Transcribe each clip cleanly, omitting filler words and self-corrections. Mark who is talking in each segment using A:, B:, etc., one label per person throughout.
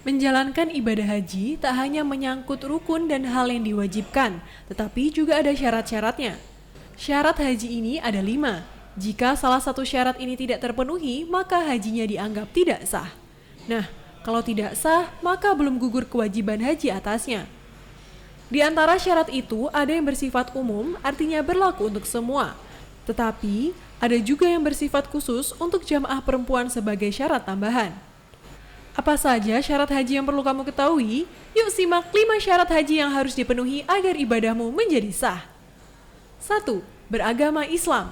A: Menjalankan ibadah haji tak hanya menyangkut rukun dan hal yang diwajibkan, tetapi juga ada syarat-syaratnya. Syarat haji ini ada 5. Jika salah satu syarat ini tidak terpenuhi, maka hajinya dianggap tidak sah. Nah, kalau tidak sah, maka belum gugur kewajiban haji atasnya. Di antara syarat itu ada yang bersifat umum, artinya berlaku untuk semua. Tetapi, ada juga yang bersifat khusus untuk jamaah perempuan sebagai syarat tambahan. Apa saja syarat haji yang perlu kamu ketahui? Yuk simak 5 syarat haji yang harus dipenuhi agar ibadahmu menjadi sah. 1. Beragama Islam.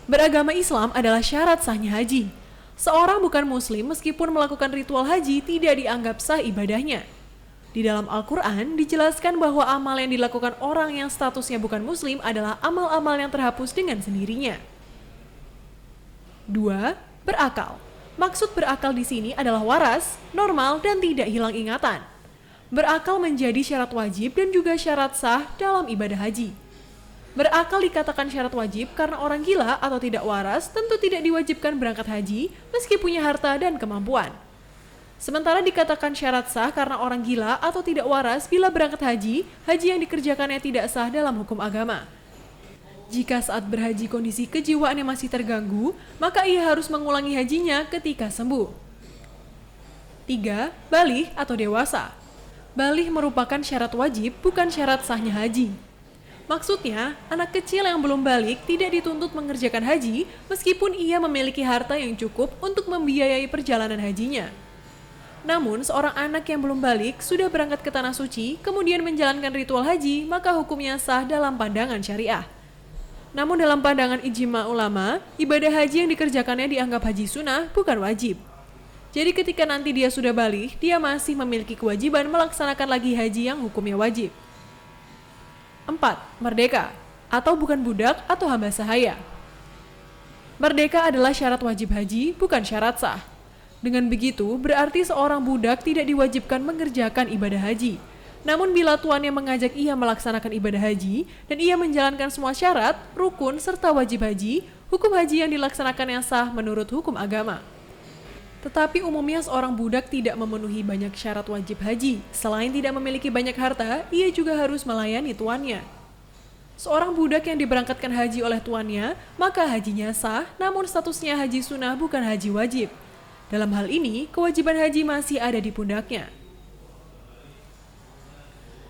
A: Beragama Islam adalah syarat sahnya haji. Seorang bukan muslim meskipun melakukan ritual haji tidak dianggap sah ibadahnya. Di dalam Al-Quran dijelaskan bahwa amal yang dilakukan orang yang statusnya bukan muslim adalah amal-amal yang terhapus dengan sendirinya. 2. Berakal. Maksud berakal di sini adalah waras, normal, dan tidak hilang ingatan. Berakal menjadi syarat wajib dan juga syarat sah dalam ibadah haji. Berakal dikatakan syarat wajib karena orang gila atau tidak waras tentu tidak diwajibkan berangkat haji meski punya harta dan kemampuan. Sementara dikatakan syarat sah karena orang gila atau tidak waras bila berangkat haji, haji yang dikerjakannya tidak sah dalam hukum agama. Jika saat berhaji kondisi kejiwaannya masih terganggu, maka ia harus mengulangi hajinya ketika sembuh. 3. Baligh atau dewasa. Baligh merupakan syarat wajib, bukan syarat sahnya haji. Maksudnya, anak kecil yang belum baligh tidak dituntut mengerjakan haji meskipun ia memiliki harta yang cukup untuk membiayai perjalanan hajinya. Namun, seorang anak yang belum baligh sudah berangkat ke tanah suci, kemudian menjalankan ritual haji, maka hukumnya sah dalam pandangan syariah. Namun dalam pandangan ijma ulama, ibadah haji yang dikerjakannya dianggap haji sunnah, bukan wajib. Jadi ketika nanti dia sudah baligh, dia masih memiliki kewajiban melaksanakan lagi haji yang hukumnya wajib. 4. Merdeka, atau bukan budak atau hamba sahaya. Merdeka adalah syarat wajib haji, bukan syarat sah. Dengan begitu, berarti seorang budak tidak diwajibkan mengerjakan ibadah haji. Namun bila tuannya mengajak ia melaksanakan ibadah haji dan ia menjalankan semua syarat, rukun, serta wajib haji, hukum haji yang dilaksanakannya sah menurut hukum agama. Tetapi umumnya seorang budak tidak memenuhi banyak syarat wajib haji. Selain tidak memiliki banyak harta, ia juga harus melayani tuannya. Seorang budak yang diberangkatkan haji oleh tuannya, maka hajinya sah, namun statusnya haji sunnah bukan haji wajib. Dalam hal ini, kewajiban haji masih ada di pundaknya.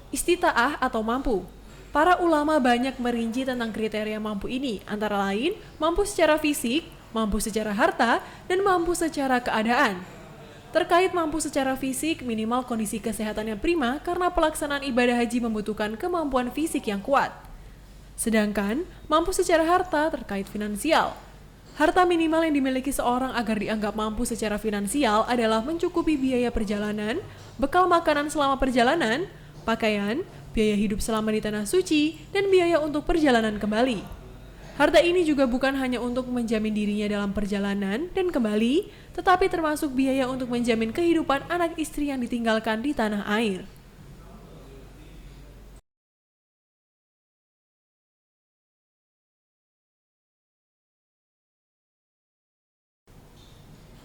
A: Istita'ah atau mampu. Para ulama banyak merinci tentang kriteria mampu ini, antara lain mampu secara fisik, mampu secara harta, dan mampu secara keadaan. Terkait mampu secara fisik, minimal kondisi kesehatan yang prima karena pelaksanaan ibadah haji membutuhkan kemampuan fisik yang kuat. Sedangkan mampu secara harta terkait finansial. Harta minimal yang dimiliki seorang agar dianggap mampu secara finansial adalah mencukupi biaya perjalanan, bekal makanan selama perjalanan, pakaian, biaya hidup selama di tanah suci, dan biaya untuk perjalanan kembali. Harta ini juga bukan hanya untuk menjamin dirinya dalam perjalanan dan kembali, tetapi termasuk biaya untuk menjamin kehidupan anak istri yang ditinggalkan di tanah air.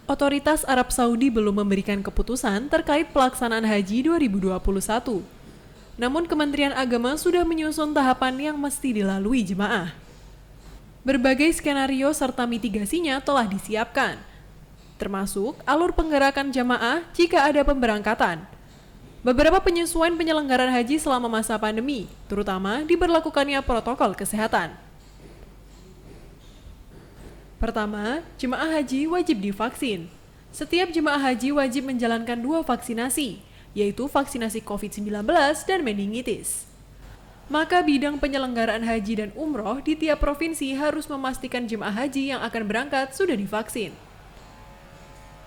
A: Otoritas Arab Saudi belum memberikan keputusan terkait pelaksanaan haji 2021. Namun Kementerian Agama sudah menyusun tahapan yang mesti dilalui jemaah. Berbagai skenario serta mitigasinya telah disiapkan, termasuk alur penggerakan jemaah jika ada pemberangkatan. Beberapa penyesuaian penyelenggaraan haji selama masa pandemi, terutama diberlakukannya protokol kesehatan. Pertama, jemaah haji wajib divaksin. Setiap jemaah haji wajib menjalankan 2 vaksinasi, yaitu vaksinasi COVID-19 dan meningitis. Maka bidang penyelenggaraan haji dan umroh di tiap provinsi harus memastikan jemaah haji yang akan berangkat sudah divaksin.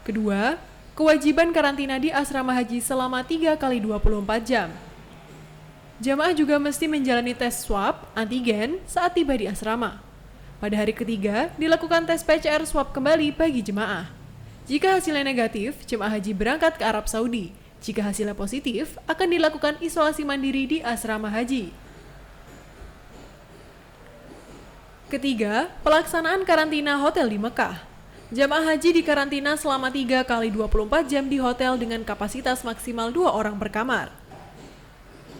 A: Kedua, kewajiban karantina di asrama haji selama 3 kali 24 jam. Jemaah juga mesti menjalani tes swab antigen saat tiba di asrama. Pada hari ketiga, dilakukan tes PCR swab kembali bagi jemaah. Jika hasilnya negatif, jemaah haji berangkat ke Arab Saudi. Jika hasilnya positif, akan dilakukan isolasi mandiri di asrama haji. Ketiga, pelaksanaan karantina hotel di Mekah. Jamaah haji dikarantina selama 3 kali 24 jam di hotel dengan kapasitas maksimal 2 orang per kamar.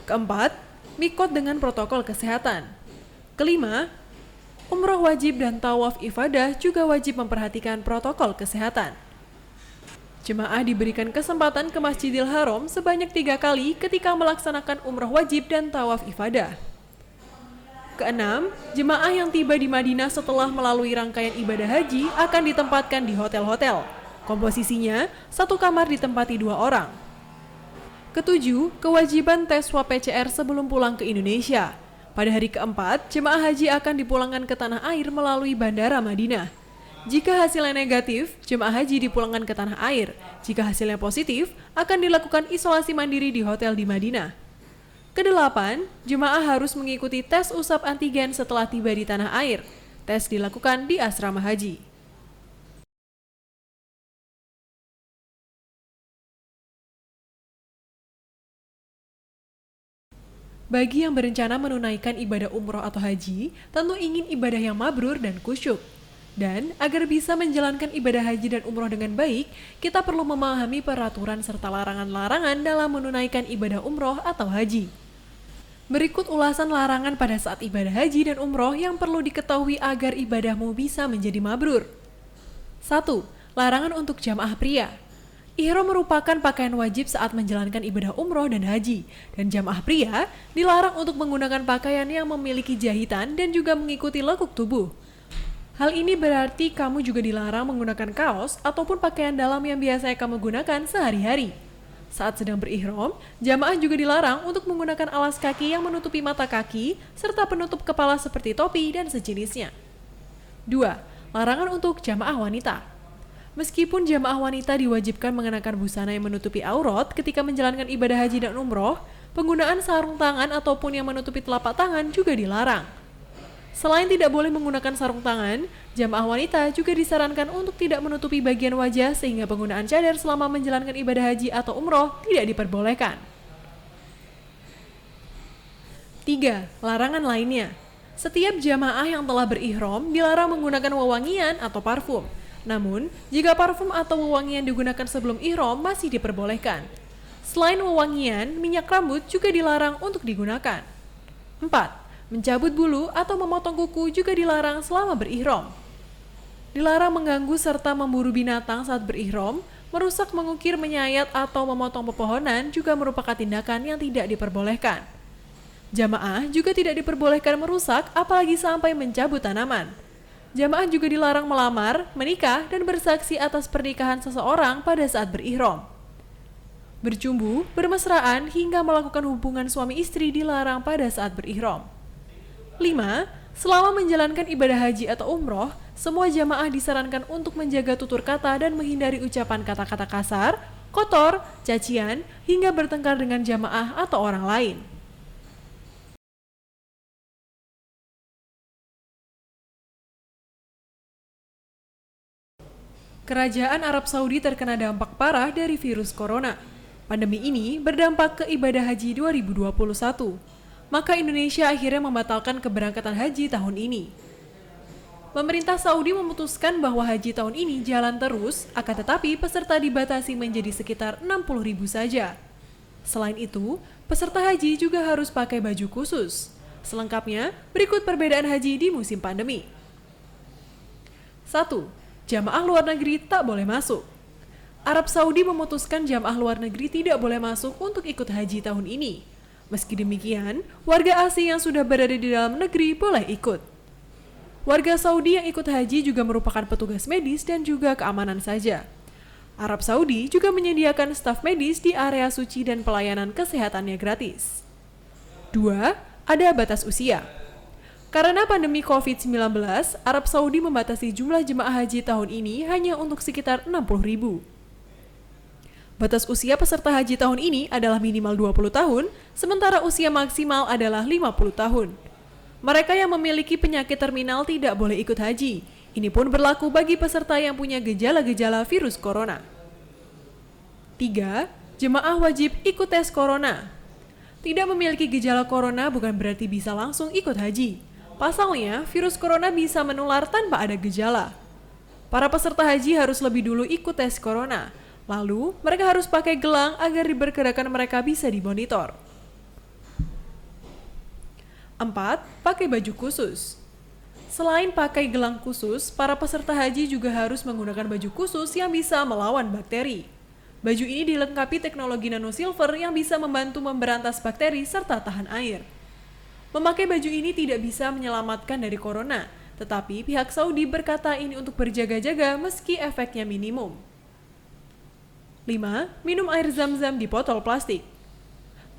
A: Keempat, mikot dengan protokol kesehatan. Kelima, umroh wajib dan tawaf ifadah juga wajib memperhatikan protokol kesehatan. Jemaah diberikan kesempatan ke Masjidil Haram sebanyak 3 kali ketika melaksanakan umroh wajib dan tawaf ifadah. Keenam, jemaah yang tiba di Madinah setelah melalui rangkaian ibadah haji akan ditempatkan di hotel-hotel. Komposisinya, 1 kamar ditempati 2 orang. Ketujuh, kewajiban tes swab PCR sebelum pulang ke Indonesia. Pada hari keempat, jemaah haji akan dipulangkan ke tanah air melalui Bandara Madinah. Jika hasilnya negatif, jemaah haji dipulangkan ke tanah air. Jika hasilnya positif, akan dilakukan isolasi mandiri di hotel di Madinah. Kedelapan, jemaah harus mengikuti tes usap antigen setelah tiba di tanah air. Tes dilakukan di asrama haji. Bagi yang berencana menunaikan ibadah umroh atau haji, tentu ingin ibadah yang mabrur dan khusyuk. Dan agar bisa menjalankan ibadah haji dan umroh dengan baik, kita perlu memahami peraturan serta larangan-larangan dalam menunaikan ibadah umroh atau haji. Berikut ulasan larangan pada saat ibadah haji dan umroh yang perlu diketahui agar ibadahmu bisa menjadi mabrur. 1. Larangan untuk jamaah pria. Ihram merupakan pakaian wajib saat menjalankan ibadah umroh dan haji, dan jamaah pria dilarang untuk menggunakan pakaian yang memiliki jahitan dan juga mengikuti lekuk tubuh. Hal ini berarti kamu juga dilarang menggunakan kaos ataupun pakaian dalam yang biasa kamu gunakan sehari-hari. Saat sedang berihram, jamaah juga dilarang untuk menggunakan alas kaki yang menutupi mata kaki serta penutup kepala seperti topi dan sejenisnya. 2. Larangan untuk jamaah wanita. Meskipun jamaah wanita diwajibkan mengenakan busana yang menutupi aurat ketika menjalankan ibadah haji dan umroh, penggunaan sarung tangan ataupun yang menutupi telapak tangan juga dilarang. Selain tidak boleh menggunakan sarung tangan, jamaah wanita juga disarankan untuk tidak menutupi bagian wajah sehingga penggunaan cadar selama menjalankan ibadah haji atau umroh tidak diperbolehkan. 3. Larangan lainnya. Setiap jamaah yang telah berihram dilarang menggunakan wewangian atau parfum. Namun, jika parfum atau wewangian digunakan sebelum ihram masih diperbolehkan. Selain wewangian, minyak rambut juga dilarang untuk digunakan. 4. Mencabut bulu atau memotong kuku juga dilarang selama berihram. Dilarang mengganggu serta memburu binatang saat berihram, merusak, mengukir, menyayat, atau memotong pepohonan juga merupakan tindakan yang tidak diperbolehkan. Jamaah juga tidak diperbolehkan merusak apalagi sampai mencabut tanaman. Jamaah juga dilarang melamar, menikah, dan bersaksi atas pernikahan seseorang pada saat berihram. Bercumbu, bermesraan, hingga melakukan hubungan suami istri dilarang pada saat berihram. 5. Selama menjalankan ibadah haji atau umroh, semua jamaah disarankan untuk menjaga tutur kata dan menghindari ucapan kata-kata kasar, kotor, cacian, hingga bertengkar dengan jamaah atau orang lain. Kerajaan Arab Saudi terkena dampak parah dari virus corona. Pandemi ini berdampak ke ibadah haji 2021. Maka Indonesia akhirnya membatalkan keberangkatan haji tahun ini. Pemerintah Saudi memutuskan bahwa haji tahun ini jalan terus, akan tetapi peserta dibatasi menjadi sekitar 60.000 saja. Selain itu, peserta haji juga harus pakai baju khusus. Selengkapnya, berikut perbedaan haji di musim pandemi. 1. Jamaah luar negeri tak boleh masuk. Arab Saudi memutuskan jamaah luar negeri tidak boleh masuk untuk ikut haji tahun ini. Meski demikian, warga asing yang sudah berada di dalam negeri boleh ikut. Warga Saudi yang ikut haji juga merupakan petugas medis dan juga keamanan saja. Arab Saudi juga menyediakan staf medis di area suci dan pelayanan kesehatannya gratis. 2. Ada batas usia. Karena pandemi COVID-19, Arab Saudi membatasi jumlah jemaah haji tahun ini hanya untuk sekitar 60.000. Batas usia peserta haji tahun ini adalah minimal 20 tahun, sementara usia maksimal adalah 50 tahun. Mereka yang memiliki penyakit terminal tidak boleh ikut haji. Ini pun berlaku bagi peserta yang punya gejala-gejala virus corona. 3. Jemaah wajib ikut tes corona. Tidak memiliki gejala corona bukan berarti bisa langsung ikut haji. Pasalnya, virus corona bisa menular tanpa ada gejala. Para peserta haji harus lebih dulu ikut tes corona. Lalu, mereka harus pakai gelang agar diperkirakan mereka bisa dimonitor. 4. Pakai baju khusus. Selain pakai gelang khusus, para peserta haji juga harus menggunakan baju khusus yang bisa melawan bakteri. Baju ini dilengkapi teknologi nanosilver yang bisa membantu memberantas bakteri serta tahan air. Memakai baju ini tidak bisa menyelamatkan dari corona, tetapi pihak Saudi berkata ini untuk berjaga-jaga meski efeknya minimum. 5. Minum air zam-zam di botol plastik.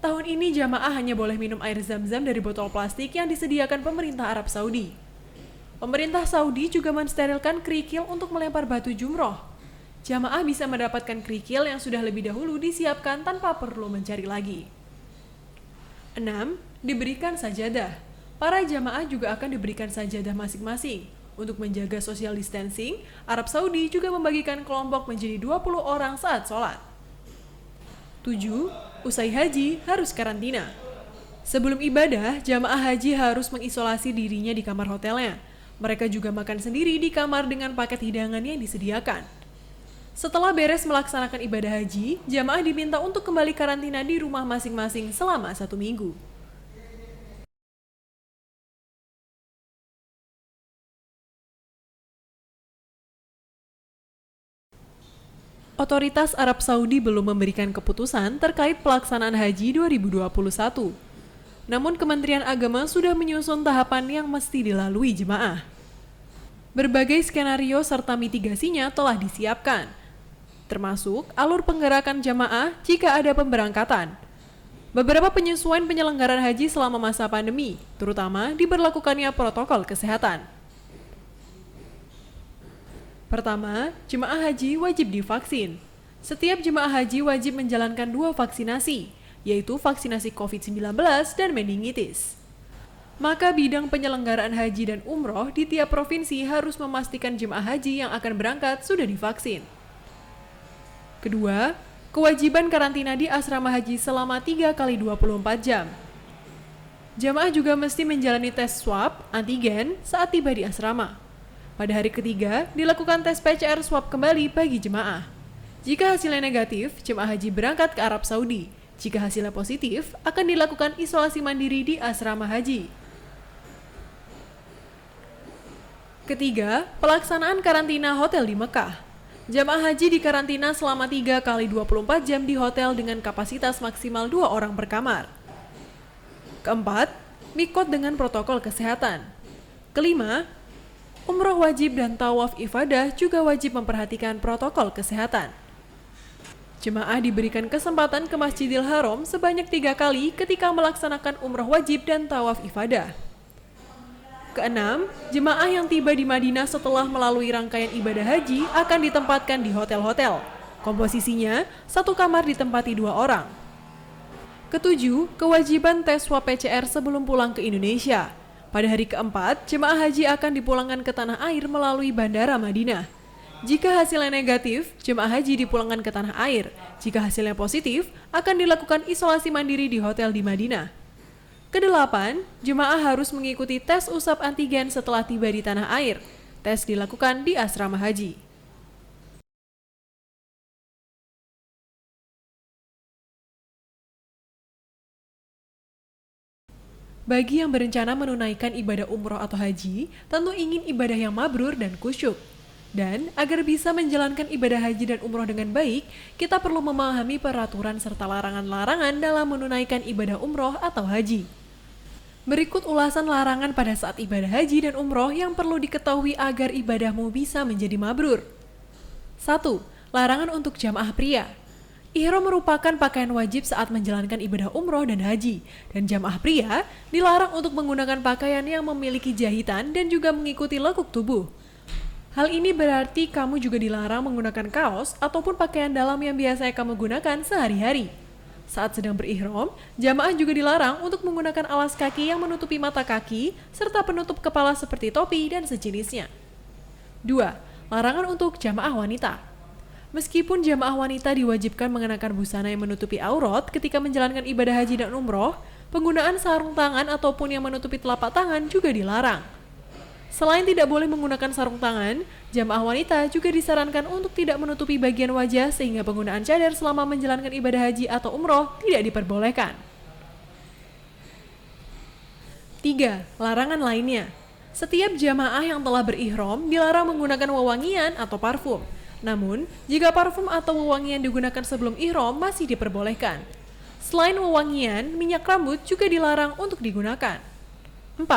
A: Tahun ini jamaah hanya boleh minum air zam-zam dari botol plastik yang disediakan pemerintah Arab Saudi. Pemerintah Saudi juga mensterilkan kerikil untuk melempar batu jumroh. Jamaah bisa mendapatkan kerikil yang sudah lebih dahulu disiapkan tanpa perlu mencari lagi. 6. Diberikan sajadah. Para jamaah juga akan diberikan sajadah masing-masing. Untuk menjaga social distancing, Arab Saudi juga membagikan kelompok menjadi 20 orang saat sholat. 7. Usai haji harus karantina. Sebelum ibadah, jamaah haji harus mengisolasi dirinya di kamar hotelnya. Mereka juga makan sendiri di kamar dengan paket hidangan yang disediakan. Setelah beres melaksanakan ibadah haji, jamaah diminta untuk kembali karantina di rumah masing-masing selama 1 minggu. Otoritas Arab Saudi belum memberikan keputusan terkait pelaksanaan haji 2021. Namun Kementerian Agama sudah menyusun tahapan yang mesti dilalui jemaah. Berbagai skenario serta mitigasinya telah disiapkan, termasuk alur penggerakan jemaah jika ada pemberangkatan. Beberapa penyesuaian penyelenggaraan haji selama masa pandemi, terutama diberlakukannya protokol kesehatan. Pertama, jemaah haji wajib divaksin. Setiap jemaah haji wajib menjalankan 2 vaksinasi, yaitu vaksinasi COVID-19 dan meningitis. Maka bidang penyelenggaraan haji dan umroh di tiap provinsi harus memastikan jemaah haji yang akan berangkat sudah divaksin. Kedua, kewajiban karantina di asrama haji selama 3 kali 24 jam. Jemaah juga mesti menjalani tes swab antigen saat tiba di asrama. Pada hari ketiga, dilakukan tes PCR swab kembali bagi jemaah. Jika hasilnya negatif, jemaah haji berangkat ke Arab Saudi. Jika hasilnya positif, akan dilakukan isolasi mandiri di asrama haji. Ketiga, pelaksanaan karantina hotel di Mekah. Jemaah haji dikarantina selama 3 kali 24 jam di hotel dengan kapasitas maksimal 2 orang per kamar. Keempat, mikot dengan protokol kesehatan. Kelima, umroh wajib dan tawaf ifadah juga wajib memperhatikan protokol kesehatan. Jemaah diberikan kesempatan ke Masjidil Haram sebanyak 3 kali ketika melaksanakan umroh wajib dan tawaf ifadah. Keenam, jemaah yang tiba di Madinah setelah melalui rangkaian ibadah haji akan ditempatkan di hotel-hotel. Komposisinya, 1 kamar ditempati 2 orang. Ketujuh, kewajiban tes swab PCR sebelum pulang ke Indonesia. Pada hari keempat, jemaah haji akan dipulangkan ke tanah air melalui Bandara Madinah. Jika hasilnya negatif, jemaah haji dipulangkan ke tanah air. Jika hasilnya positif, akan dilakukan isolasi mandiri di hotel di Madinah. Kedelapan, jemaah harus mengikuti tes usap antigen setelah tiba di tanah air. Tes dilakukan di asrama haji. Bagi yang berencana menunaikan ibadah umroh atau haji, tentu ingin ibadah yang mabrur dan khusyuk. Dan agar bisa menjalankan ibadah haji dan umroh dengan baik, kita perlu memahami peraturan serta larangan-larangan dalam menunaikan ibadah umroh atau haji. Berikut ulasan larangan pada saat ibadah haji dan umroh yang perlu diketahui agar ibadahmu bisa menjadi mabrur. 1. Larangan untuk jamaah pria. Ihram merupakan pakaian wajib saat menjalankan ibadah umroh dan haji, dan jamaah pria dilarang untuk menggunakan pakaian yang memiliki jahitan dan juga mengikuti lekuk tubuh. Hal ini berarti kamu juga dilarang menggunakan kaos ataupun pakaian dalam yang biasa kamu gunakan sehari-hari. Saat sedang berihram, jamaah juga dilarang untuk menggunakan alas kaki yang menutupi mata kaki serta penutup kepala seperti topi dan sejenisnya. 2. Larangan untuk jamaah wanita. Meskipun jamaah wanita diwajibkan mengenakan busana yang menutupi aurat ketika menjalankan ibadah haji dan umroh, penggunaan sarung tangan ataupun yang menutupi telapak tangan juga dilarang. Selain tidak boleh menggunakan sarung tangan, jamaah wanita juga disarankan untuk tidak menutupi bagian wajah sehingga penggunaan cadar selama menjalankan ibadah haji atau umroh tidak diperbolehkan. 3. Larangan lainnya. Setiap jamaah yang telah berihram dilarang menggunakan wewangian atau parfum. Namun, jika parfum atau wewangian digunakan sebelum ihram masih diperbolehkan. Selain wewangian, minyak rambut juga dilarang untuk digunakan. 4.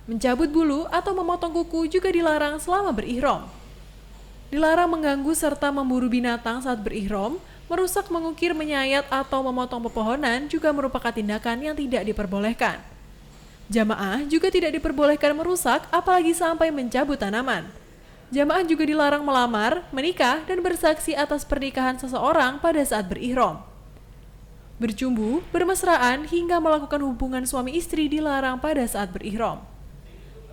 A: Mencabut bulu atau memotong kuku juga dilarang selama berihram. Dilarang mengganggu serta memburu binatang saat berihram, merusak, mengukir, menyayat, atau memotong pepohonan juga merupakan tindakan yang tidak diperbolehkan. Jamaah juga tidak diperbolehkan merusak apalagi sampai mencabut tanaman. Jamaah juga dilarang melamar, menikah, dan bersaksi atas pernikahan seseorang pada saat berihram. Bercumbu, bermesraan, hingga melakukan hubungan suami istri dilarang pada saat berihram.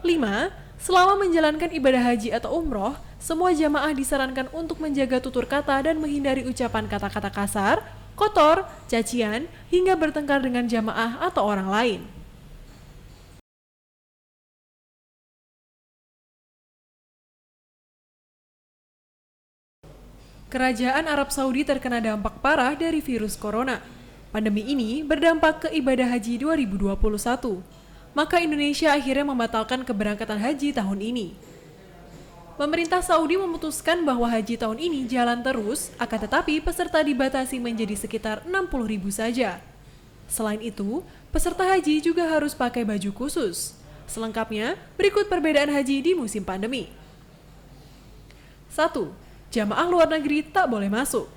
A: 5. Selama menjalankan ibadah haji atau umroh, semua jamaah disarankan untuk menjaga tutur kata dan menghindari ucapan kata-kata kasar, kotor, cacian, hingga bertengkar dengan jamaah atau orang lain. Kerajaan Arab Saudi terkena dampak parah dari virus corona. Pandemi ini berdampak ke ibadah haji 2021. Maka Indonesia akhirnya membatalkan keberangkatan haji tahun ini. Pemerintah Saudi memutuskan bahwa haji tahun ini jalan terus, akan tetapi peserta dibatasi menjadi sekitar 60.000 saja. Selain itu, peserta haji juga harus pakai baju khusus. Selengkapnya, berikut perbedaan haji di musim pandemi. 1. Jamaah luar negeri tak boleh masuk.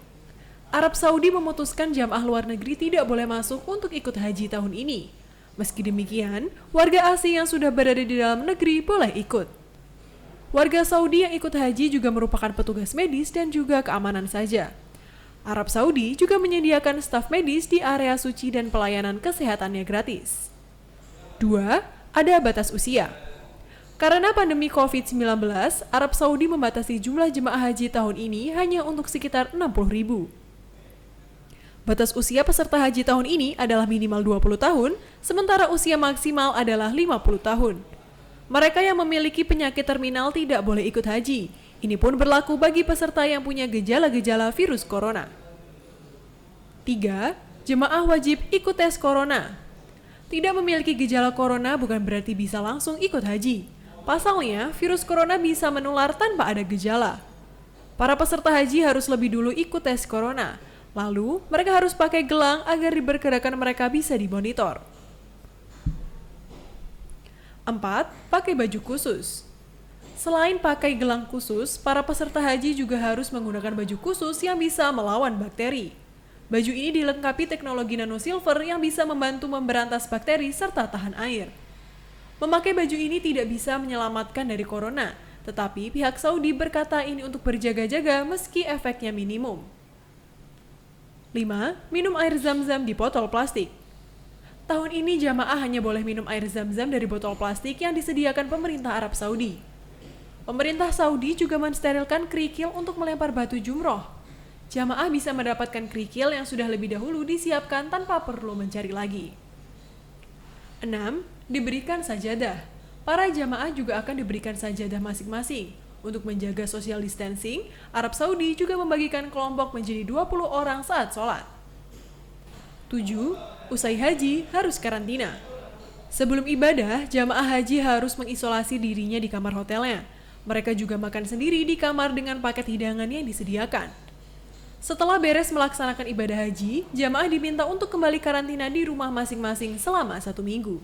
A: Arab Saudi memutuskan jamaah luar negeri tidak boleh masuk untuk ikut haji tahun ini. Meski demikian, warga asing yang sudah berada di dalam negeri boleh ikut. Warga Saudi yang ikut haji juga merupakan petugas medis dan juga keamanan saja. Arab Saudi juga menyediakan staf medis di area suci dan pelayanan kesehatannya gratis. 2. Ada batas usia. Karena pandemi COVID-19, Arab Saudi membatasi jumlah jemaah haji tahun ini hanya untuk sekitar 60.000. Batas usia peserta haji tahun ini adalah minimal 20 tahun, sementara usia maksimal adalah 50 tahun. Mereka yang memiliki penyakit terminal tidak boleh ikut haji. Ini pun berlaku bagi peserta yang punya gejala-gejala virus corona. 3. Jemaah wajib ikut tes corona. Tidak memiliki gejala corona bukan berarti bisa langsung ikut haji. Pasalnya, virus corona bisa menular tanpa ada gejala. Para peserta haji harus lebih dulu ikut tes corona. Lalu, mereka harus pakai gelang agar diperkirakan mereka bisa dimonitor. 4. Pakai baju khusus. Selain pakai gelang khusus, para peserta haji juga harus menggunakan baju khusus yang bisa melawan bakteri. Baju ini dilengkapi teknologi nanosilver yang bisa membantu memberantas bakteri serta tahan air. Memakai baju ini tidak bisa menyelamatkan dari corona, tetapi pihak Saudi berkata ini untuk berjaga-jaga meski efeknya minimum. 5. Minum air zam-zam di botol plastik. Tahun ini jamaah hanya boleh minum air zam-zam dari botol plastik yang disediakan pemerintah Arab Saudi. Pemerintah Saudi juga mensterilkan kerikil untuk melempar batu jumroh. Jamaah bisa mendapatkan kerikil yang sudah lebih dahulu disiapkan tanpa perlu mencari lagi. 6. Diberikan sajadah. Para jamaah juga akan diberikan sajadah masing-masing. Untuk menjaga social distancing, Arab Saudi juga membagikan kelompok menjadi 20 orang saat sholat. 7. Usai haji harus karantina. Sebelum ibadah, jamaah haji harus mengisolasi dirinya di kamar hotelnya. Mereka juga makan sendiri di kamar dengan paket hidangan yang disediakan. Setelah beres melaksanakan ibadah haji, jamaah diminta untuk kembali karantina di rumah masing-masing selama 1 minggu.